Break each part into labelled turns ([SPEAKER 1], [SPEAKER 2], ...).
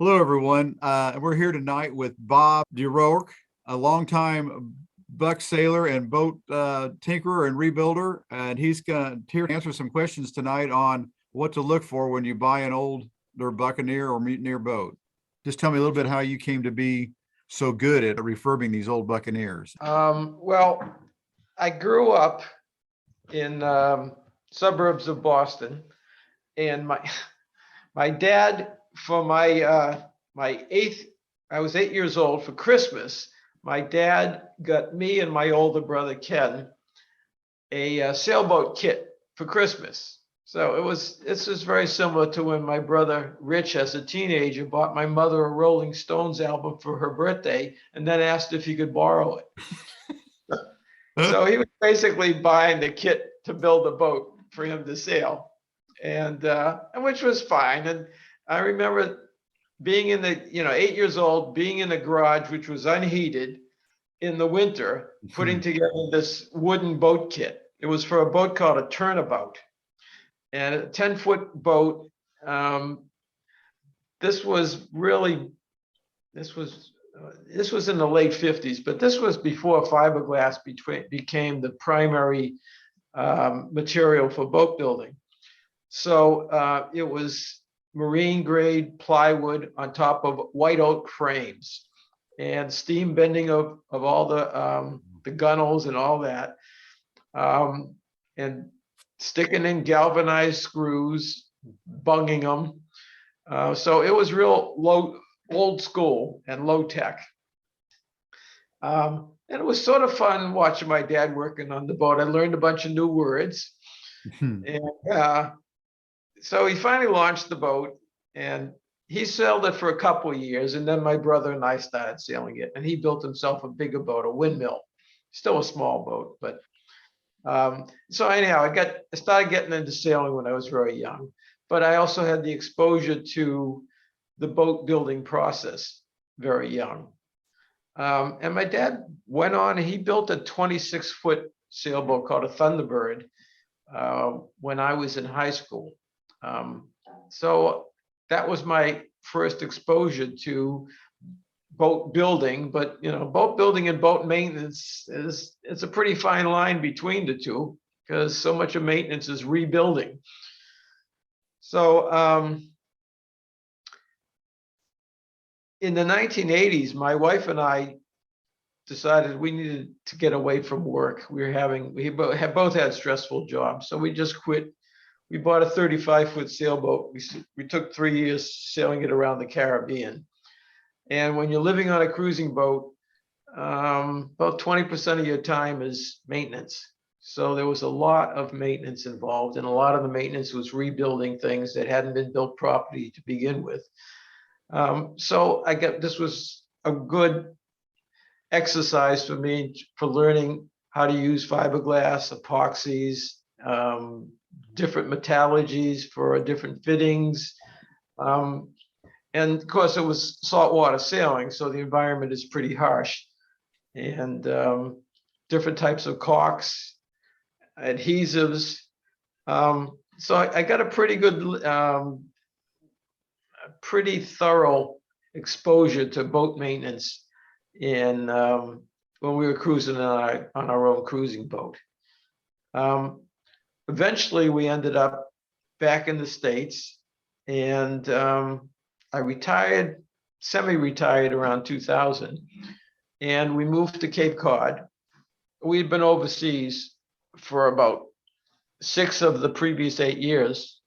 [SPEAKER 1] Hello, everyone. We're here tonight with Bob DeRoeck, a longtime Buck sailor and boat tinkerer and rebuilder, and he's here to answer some questions tonight on what to look for when you buy an older Buccaneer or Mutineer boat. Just tell me a little bit how you came to be so good at refurbing these old Buccaneers.
[SPEAKER 2] Well, I grew up in suburbs of Boston, and my dad, for I was 8 years old for Christmas. My dad got me and my older brother Ken a sailboat kit for Christmas. So this is very similar to when my brother Rich, as a teenager, bought my mother a Rolling Stones album for her birthday, and then asked if he could borrow it. So he was basically buying the kit to build a boat for him to sail, and which was fine. And I remember being in the 8 years old, being in a garage which was unheated in the winter, putting together this wooden boat kit. It was for a boat called a turnabout, and a 10-foot boat. This was in the late 50s, but this was before fiberglass became the primary material for boat building. So it was marine grade plywood on top of white oak frames, and steam bending of all the gunnels and all that, and sticking in galvanized screws, bunging them. So it was real old school and low tech. And it was sort of fun watching my dad working on the boat. I learned a bunch of new words. And so he finally launched the boat, and he sailed it for a couple of years. And then my brother and I started sailing it, and he built himself a bigger boat, a windmill, still a small boat. But so anyhow, I started getting into sailing when I was very young, but I also had the exposure to the boat building process very young. And my dad went on and he built a 26-foot sailboat called a Thunderbird when I was in high school. So that was my first exposure to boat building. But boat building and boat maintenance it's a pretty fine line between the two, because so much of maintenance is rebuilding. So in the 1980s, my wife and I decided we needed to get away from work. We both had stressful jobs, so we just quit. We bought a 35-foot sailboat. We took 3 years sailing it around the Caribbean. And when you're living on a cruising boat, about 20% of your time is maintenance. So there was a lot of maintenance involved, and a lot of the maintenance was rebuilding things that hadn't been built properly to begin with. So this was a good exercise for me for learning how to use fiberglass, epoxies, different metallurgies for different fittings. And of course, it was saltwater sailing, so the environment is pretty harsh. And different types of caulks, adhesives. So I got a pretty good, pretty thorough exposure to boat maintenance when we were cruising on our own cruising boat. Eventually, we ended up back in the States, and I retired, semi-retired around 2000, and we moved to Cape Cod. We'd been overseas for about 6 of the previous 8 years.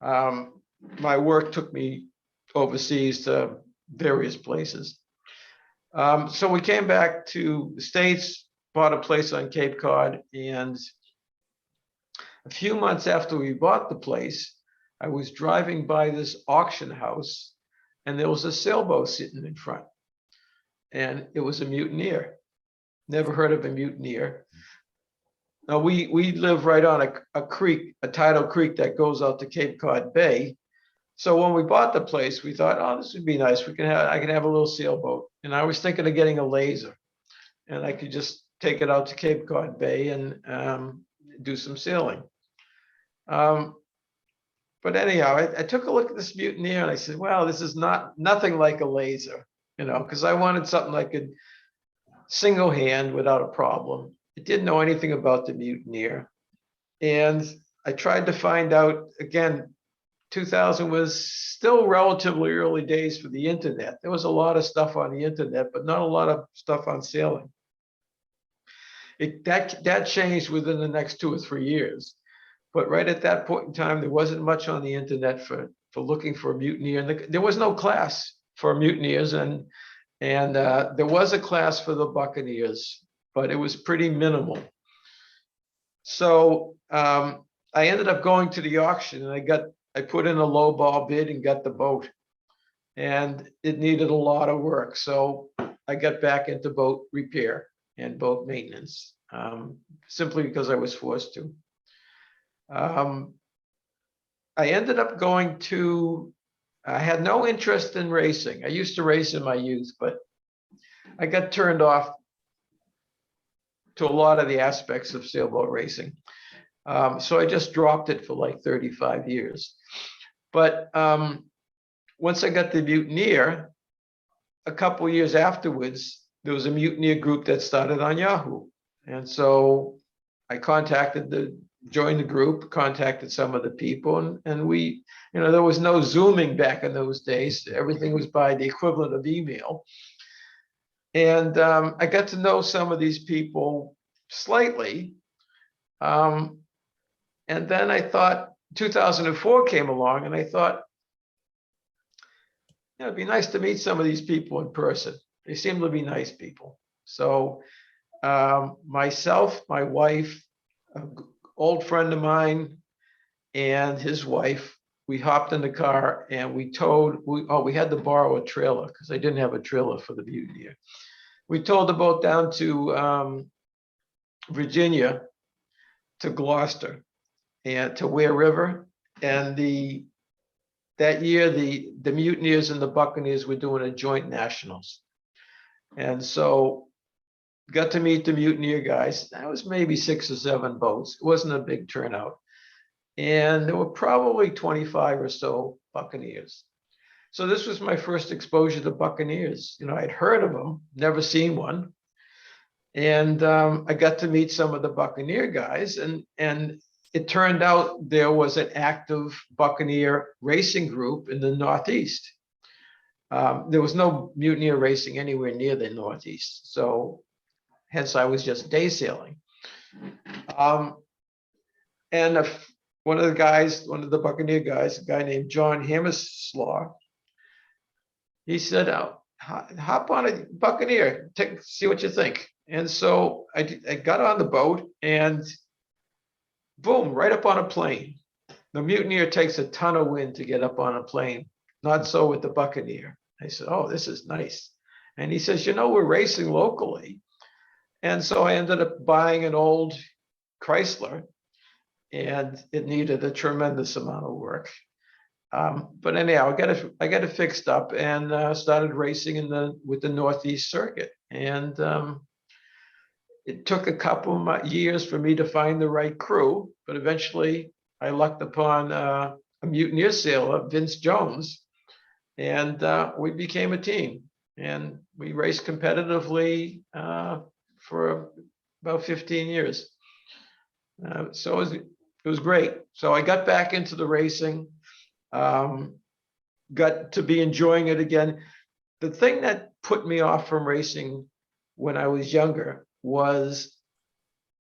[SPEAKER 2] My work took me overseas to various places. So we came back to the States, bought a place on Cape Cod, and a few months after we bought the place, I was driving by this auction house, and there was a sailboat sitting in front, and it was a Mutineer. Never heard of a Mutineer. Now we live right on a creek, a tidal creek that goes out to Cape Cod Bay. So when we bought the place, we thought, oh, this would be nice. I can have a little sailboat. And I was thinking of getting a laser, and I could just take it out to Cape Cod Bay and do some sailing. But anyhow, I took a look at this Mutineer and I said, well, this is nothing like a laser, because I wanted something I could single hand without a problem. I didn't know anything about the Mutineer. And I tried to find out, again, 2000 was still relatively early days for the internet. There was a lot of stuff on the internet, but not a lot of stuff on sailing. That changed within the next 2 or 3 years. But right at that point in time, there wasn't much on the internet for looking for a mutineer. And there was no class for mutineers. And there was a class for the Buccaneers, but it was pretty minimal. So I ended up going to the auction, and I put in a low ball bid and got the boat. And it needed a lot of work. So I got back into boat repair and boat maintenance, simply because I was forced to. I ended up I had no interest in racing. I used to race in my youth, but I got turned off to a lot of the aspects of sailboat racing. So I just dropped it for like 35 years. But once I got the Mutineer, a couple of years afterwards, there was a Mutineer group that started on Yahoo. And so I joined the group, contacted some of the people, and we, there was no Zooming back in those days. Everything was by the equivalent of email. And I got to know some of these people slightly. And then I thought 2004 came along, and I thought, it'd be nice to meet some of these people in person. They seem to be nice people. So myself, my wife, an old friend of mine, and his wife, we hopped in the car and we had to borrow a trailer because I didn't have a trailer for the Mutineer. We towed the boat down to Virginia, to Gloucester, and to Ware River. And that year, the Mutineers and the Buccaneers were doing a joint nationals. And so got to meet the Mutineer guys. That was maybe 6 or 7 boats. It wasn't a big turnout. And there were probably 25 or so Buccaneers. So this was my first exposure to Buccaneers. I'd heard of them, never seen one. And I got to meet some of the Buccaneer guys. And it turned out there was an active Buccaneer racing group in the Northeast. There was no Mutineer racing anywhere near the Northeast. So hence I was just day sailing. And one of the Buccaneer guys, a guy named John Hammerslaw, he said, hop on a Buccaneer, see what you think. And so I got on the boat and boom, right up on a plane. The Mutineer takes a ton of wind to get up on a plane. Not so with the Buccaneer. I said, oh, this is nice. And he says, we're racing locally. And so I ended up buying an old Chrysler, and it needed a tremendous amount of work. But anyhow, I got it fixed up and started racing with the Northeast circuit. And it took a couple of years for me to find the right crew, but eventually I lucked upon a Mutineer sailor, Vince Jones, and we became a team. And we raced competitively for about 15 years. So it was great. So I got back into the racing, got to be enjoying it again. The thing that put me off from racing when I was younger was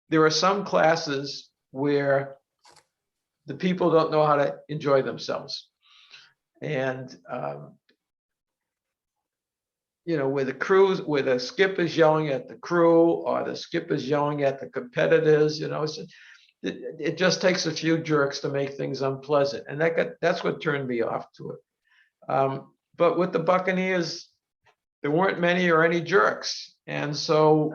[SPEAKER 2] there are some classes where the people don't know how to enjoy themselves. And where the skip is yelling at the crew or the skip is yelling at the competitors, it just takes a few jerks to make things unpleasant. And that's what turned me off to it. But with the Buccaneers, there weren't many or any jerks. And so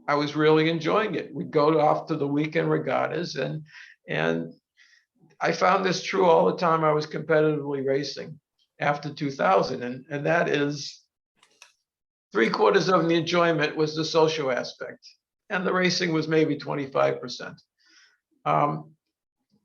[SPEAKER 2] I was really enjoying it. We'd go off to the weekend regattas, and I found this true all the time I was competitively racing after 2000. And that is 3/4 of the enjoyment was the social aspect. And the racing was maybe 25%.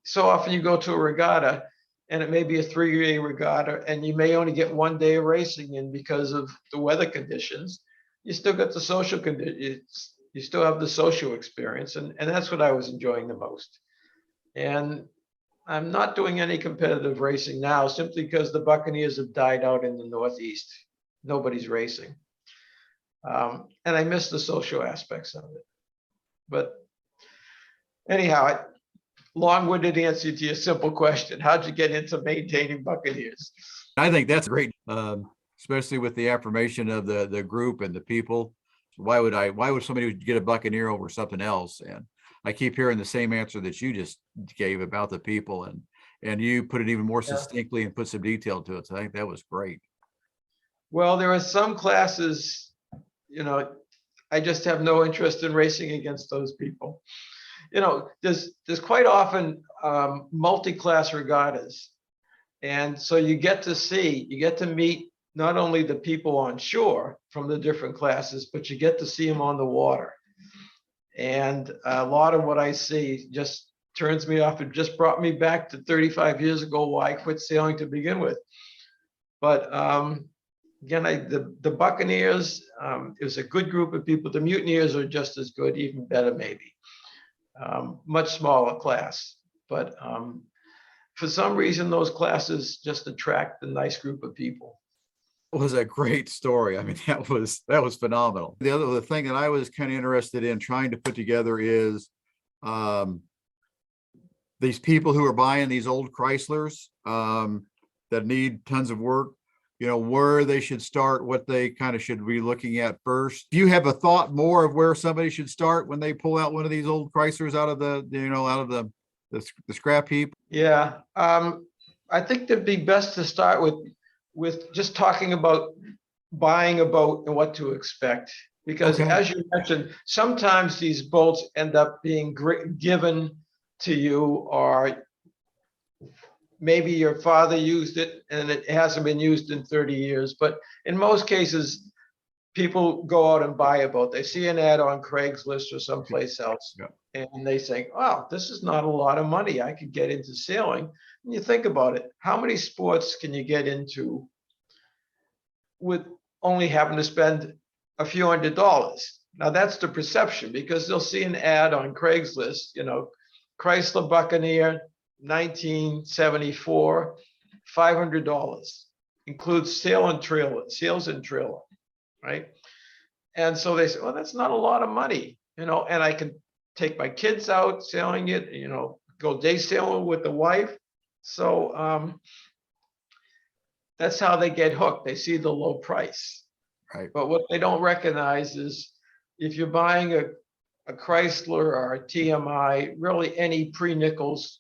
[SPEAKER 2] so often you go to a regatta and it may be a 3-day regatta and you may only get 1 day of racing in because of the weather conditions. You still got the social conditions, you still have the social experience, and that's what I was enjoying the most. And I'm not doing any competitive racing now simply because the Buccaneers have died out in the Northeast. Nobody's racing. And I miss the social aspects of it. But anyhow, long-winded answer to your simple question. How'd you get into maintaining Buccaneers?
[SPEAKER 1] I think that's great, especially with the affirmation of the group and the people. Why would somebody get a Buccaneer over something else? And I keep hearing the same answer that you just gave about the people, and you put it even more succinctly and put some detail to it. So I think that was great.
[SPEAKER 2] Well, there are some classes, I just have no interest in racing against those people. There's quite often multi-class regattas. And so you get to meet not only the people on shore from the different classes, but you get to see them on the water. And a lot of what I see just turns me off. It just brought me back to 35 years ago, why I quit sailing to begin with. But again, the Buccaneers, it was a good group of people. The Mutineers are just as good, even better maybe. Much smaller class. But for some reason, those classes just attract a nice group of people.
[SPEAKER 1] It was a great story. I mean, that was phenomenal. The thing that I was kind of interested in trying to put together is these people who are buying these old Chryslers that need tons of work, where they should start, what they kind of should be looking at first. Do you have a thought more of where somebody should start when they pull out one of these old Chryslers out of the scrap heap?
[SPEAKER 2] Yeah, I think it'd be best to start with just talking about buying a boat and what to expect. Because as you mentioned, sometimes these boats end up being given to you, or maybe your father used it and it hasn't been used in 30 years. But in most cases, people go out and buy a boat. They see an ad on Craigslist or someplace else, and they say, wow, this is not a lot of money. I could get into sailing. And you think about it, how many sports can you get into with only having to spend a few $100s? Now that's the perception, because they'll see an ad on Craigslist, Chrysler Buccaneer, 1974, $500, includes sails and trailer, right? And so they say, well, that's not a lot of money, and I can take my kids out sailing it, go day sailing with the wife. So that's how they get hooked. They see the low price.
[SPEAKER 1] Right.
[SPEAKER 2] But what they don't recognize is if you're buying a Chrysler or a TMI, really any pre-Nichols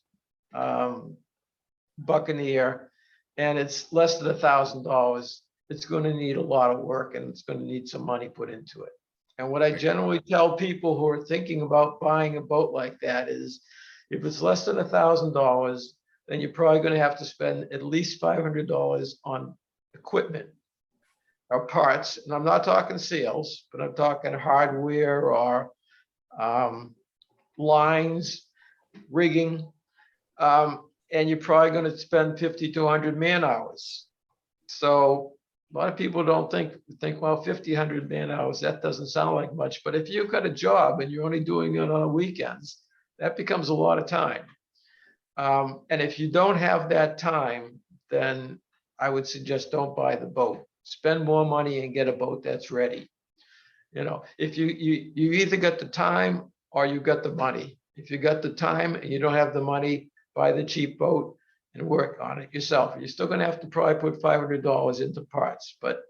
[SPEAKER 2] Buccaneer, and it's less than $1,000, it's going to need a lot of work and it's going to need some money put into it. And what I generally tell people who are thinking about buying a boat like that is, if it's less than $1,000, then you're probably going to have to spend at least $500 on equipment or parts. And I'm not talking sails, but I'm talking hardware or lines, rigging. And you're probably going to spend 50 to 100 man hours. So a lot of people don't think, well, 50, 100 man hours, that doesn't sound like much. But if you've got a job and you're only doing it on weekends, that becomes a lot of time. And if you don't have that time, then I would suggest don't buy the boat. Spend more money and get a boat that's ready. If you either got the time or you got the money. If you got the time and you don't have the money, buy the cheap boat and work on it yourself. You're still going to have to probably put $500 into parts. But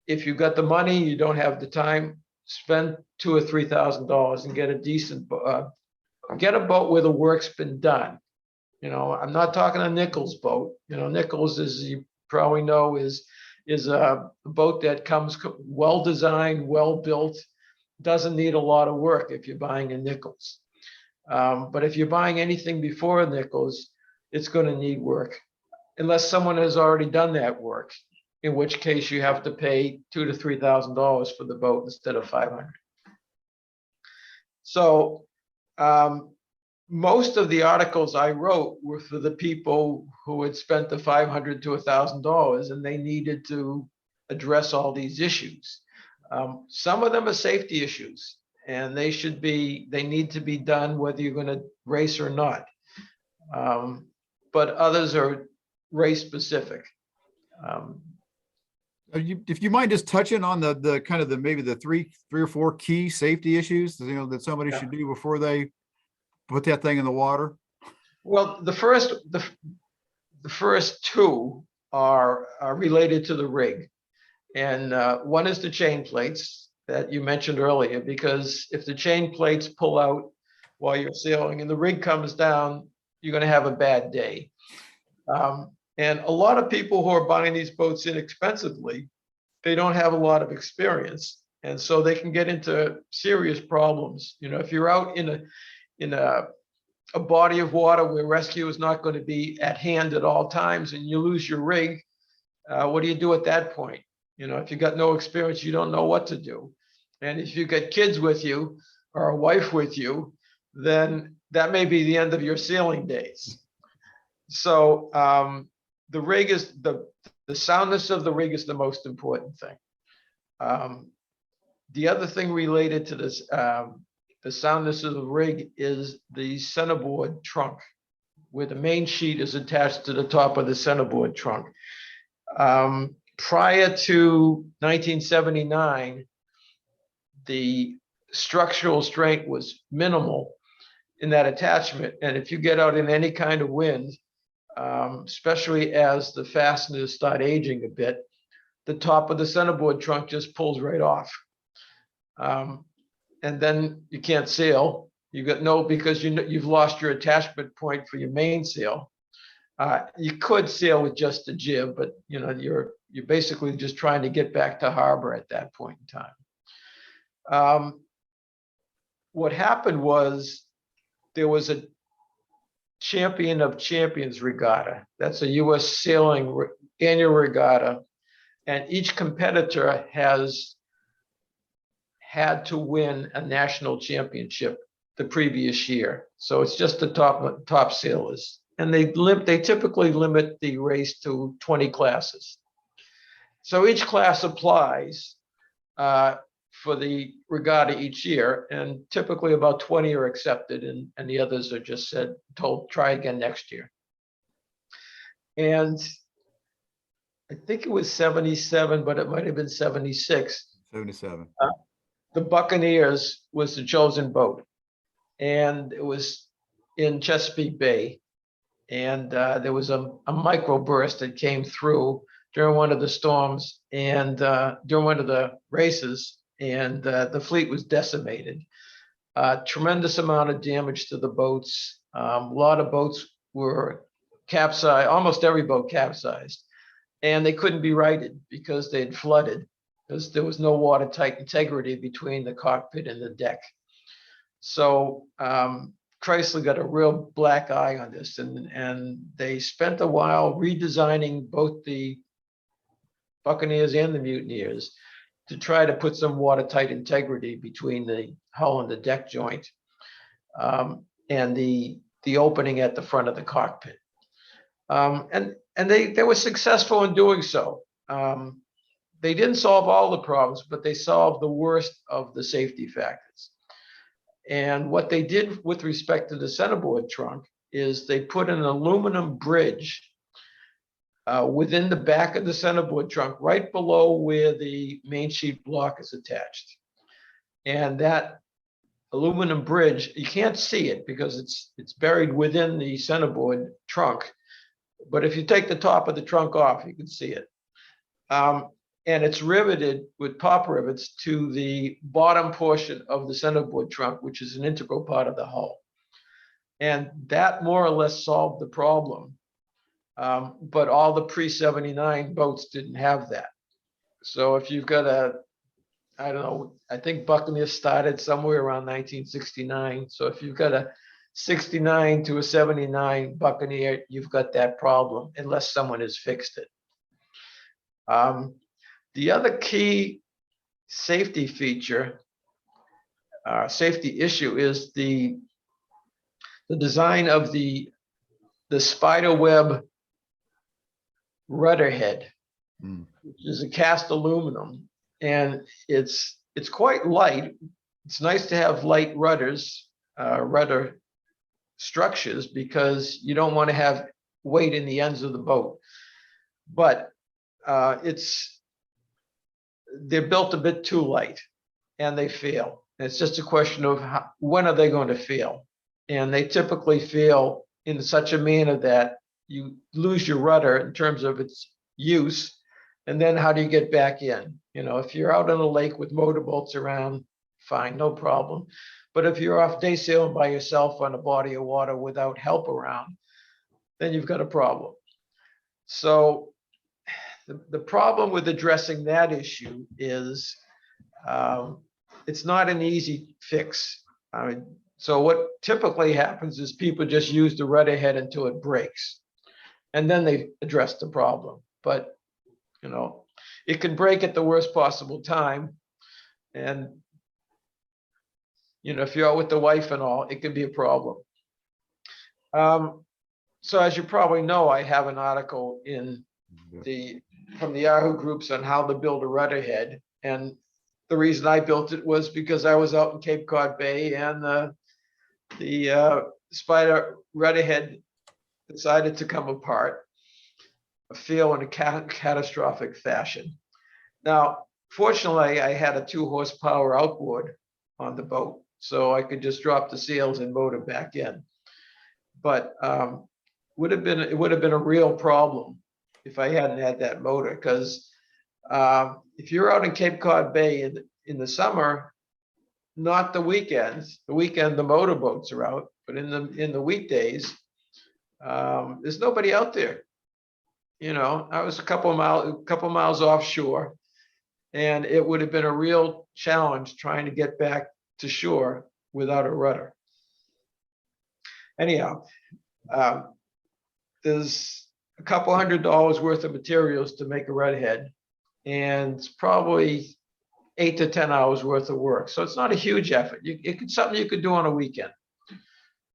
[SPEAKER 2] if you got the money, you don't have the time, spend $2,000 or $3,000 and get a decent get a boat where the work's been done. I'm not talking a Nichols boat. Nichols, as you probably know, is a boat that comes well designed, well built, doesn't need a lot of work if you're buying a Nichols. But if you're buying anything before a Nichols, it's going to need work, unless someone has already done that work, in which case you have to pay $2,000 to $3,000 for the boat instead of $500. So most of the articles I wrote were for the people who had spent the $500 to $1,000 and they needed to address all these issues. Some of them are safety issues and they need to be done whether you're going to race or not. But others are race specific.
[SPEAKER 1] If you mind just touching on the kind of maybe the three or four key safety issues, that somebody should do before they put that thing in the water.
[SPEAKER 2] Well, the first two are related to the rig. And one is the chain plates that you mentioned earlier, because if the chain plates pull out while you're sailing and the rig comes down, you're going to have a bad day. And a lot of people who are buying these boats inexpensively, they don't have a lot of experience. And so they can get into serious problems. If you're out in a body of water where rescue is not going to be at hand at all times and you lose your rig, what do you do at that point? If you've got no experience, you don't know what to do. And if you've got kids with you or a wife with you, then that may be the end of your sailing days. So the rig is the soundness of the rig is the most important thing. The other thing related to this, the soundness of the rig, is the centerboard trunk, where the main sheet is attached to the top of the centerboard trunk. Prior to 1979, the structural strength was minimal in that attachment. And if you get out in any kind of wind, especially as the fasteners start aging a bit, the top of the centerboard trunk just pulls right off. And then you can't sail. Because you've lost your attachment point for your mainsail. You could sail with just a jib, but you're basically just trying to get back to harbor at that point in time. What happened was there was a Champion of Champions regatta. That's a U.S. sailing annual regatta, and each competitor has had to win a national championship the previous year. So it's just the top sailors, and they typically limit the race to 20 classes. So each class applies for the regatta each year, and typically about 20 are accepted, and the others are just told try again next year. And I think it was 77, but it might have been 76.
[SPEAKER 1] 77.
[SPEAKER 2] The Buccaneers was the chosen boat, and it was in Chesapeake Bay. And there was a microburst that came through during one of the storms and during one of the races, and the fleet was decimated. Tremendous amount of damage to the boats. A lot of boats were capsized, almost every boat capsized, and they couldn't be righted because they had flooded, because there was no watertight integrity between the cockpit and the deck. So Chrysler got a real black eye on this, and they spent a while redesigning both the Buccaneers and the Mutineers to try to put some watertight integrity between the hull and the deck joint, and the opening at the front of the cockpit. And they were successful in doing so. They didn't solve all the problems, but they solved the worst of the safety factors. And what they did with respect to the centerboard trunk is they put an aluminum bridge within the back of the centerboard trunk, right below where the Mainsheet Block is attached. And that aluminum bridge, you can't see it because it's buried within the centerboard trunk. But if you take the top of the trunk off, you can see it. And it's riveted with pop rivets to the bottom portion of the centerboard trunk, which is an integral part of the hull. And that more or less solved the problem. But all the pre-79 boats didn't have that. So if you've got I don't know, I think Buccaneer started somewhere around 1969. So if you've got a 69 to a 79 Buccaneer, you've got that problem unless someone has fixed it. The other key safety feature, safety issue, is the the design of the spider web rudder head, which is a cast aluminum, and it's quite light. It's nice to have light rudders, rudder structures, because you don't want to have weight in the ends of the boat. But they're built a bit too light, and they fail. It's just a question of when are they going to fail, and they typically fail in such a manner that you lose your rudder in terms of its use, and then how do you get back in? If you're out on a lake with motorboats around, fine, no problem. But if you're off day sailing by yourself on a body of water without help around, then you've got a problem. So the problem with addressing that issue is it's not an easy fix. So what typically happens is people just use the rudder head until it breaks, and then they address the problem. But it can break at the worst possible time, and if you're out with the wife and all, it can be a problem. So as you probably know, I have an article from the Yahoo groups on how to build a rudder head, and the reason I built it was because I was out in Cape Cod Bay, and the spider rudder head decided to come apart, fail in a catastrophic fashion. Now, fortunately, I had a 2-horsepower outboard on the boat, so I could just drop the sails and motor back in. But it would have been a real problem if I hadn't had that motor, because if you're out in Cape Cod Bay in the summer, not the weekends. The weekend the motorboats are out, but in the weekdays, there's nobody out there. I was a couple miles offshore, and it would have been a real challenge trying to get back to shore without a rudder. Anyhow, there's a couple $100 worth of materials to make a rudder head, and it's probably 8 to 10 hours worth of work. So it's not a huge effort. It's something you could do on a weekend.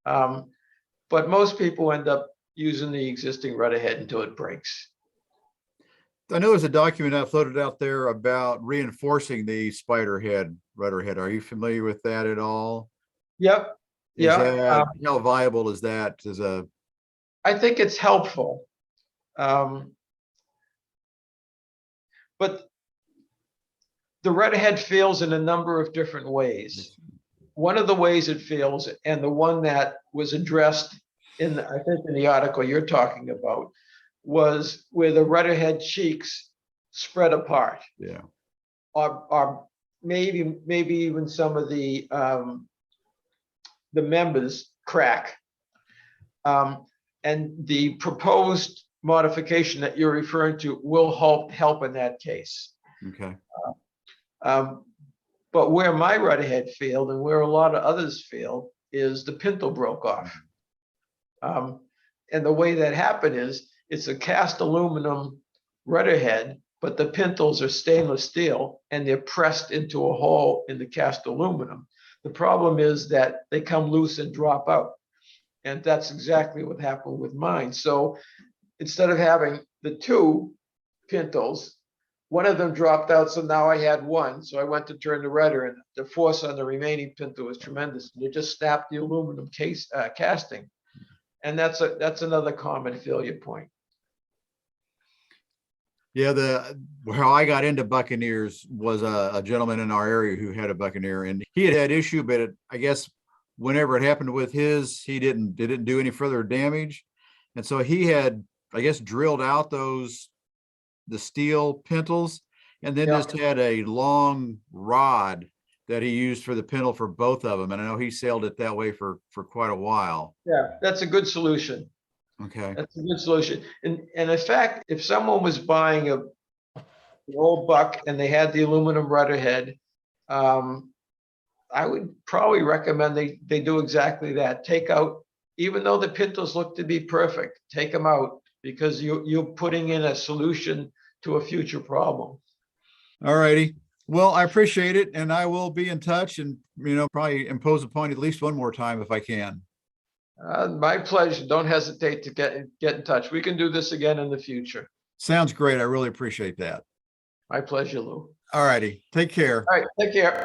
[SPEAKER 2] But most people end up using the existing rudder head until it breaks.
[SPEAKER 1] I know there's a document I floated out there about reinforcing the spider head rudder head. Are you familiar with that at all?
[SPEAKER 2] Yep. Yeah.
[SPEAKER 1] How viable is that
[SPEAKER 2] I think it's helpful. But the rudder head fails in a number of different ways. One of the ways it fails, and the one that was addressed I think in the article you're talking about, was where the rudder head cheeks spread apart.
[SPEAKER 1] Yeah.
[SPEAKER 2] Or maybe even some of the members crack. And the proposed modification that you're referring to will help in that case.
[SPEAKER 1] Okay.
[SPEAKER 2] But where my rudder head failed, and where a lot of others failed, is the pintle broke off. And the way that happened is it's a cast aluminum rudder head, but the pintles are stainless steel, and they're pressed into a hole in the cast aluminum. The problem is that they come loose and drop out. And that's exactly what happened with mine. So instead of having the 2 pintles, one of them dropped out, so now I had one. So I went to turn the rudder, and the force on the remaining pintle was tremendous. And it just snapped the aluminum casting. And that's another common failure point.
[SPEAKER 1] Yeah, how I got into Buccaneers was a gentleman in our area who had a Buccaneer, and he had issue, but I guess whenever it happened with his, it didn't do any further damage. And so he had, I guess, drilled out the steel pintles, and then just had a long rod that he used for the pintle for both of them. And I know he sailed it that way for quite a while.
[SPEAKER 2] Yeah, that's a good solution.
[SPEAKER 1] Okay.
[SPEAKER 2] That's a good solution. And in fact, if someone was buying an old Bucc and they had the aluminum rudder head, I would probably recommend they do exactly that. Take out, even though the pintles look to be perfect, take them out, because you're putting in a solution to a future problem.
[SPEAKER 1] All righty. Well, I appreciate it, and I will be in touch, and probably impose upon you at least one more time if I can.
[SPEAKER 2] My pleasure. Don't hesitate to get in touch. We can do this again in the future.
[SPEAKER 1] Sounds great. I really appreciate that.
[SPEAKER 2] My pleasure, Lou.
[SPEAKER 1] All righty. Take care.
[SPEAKER 2] All right, take care.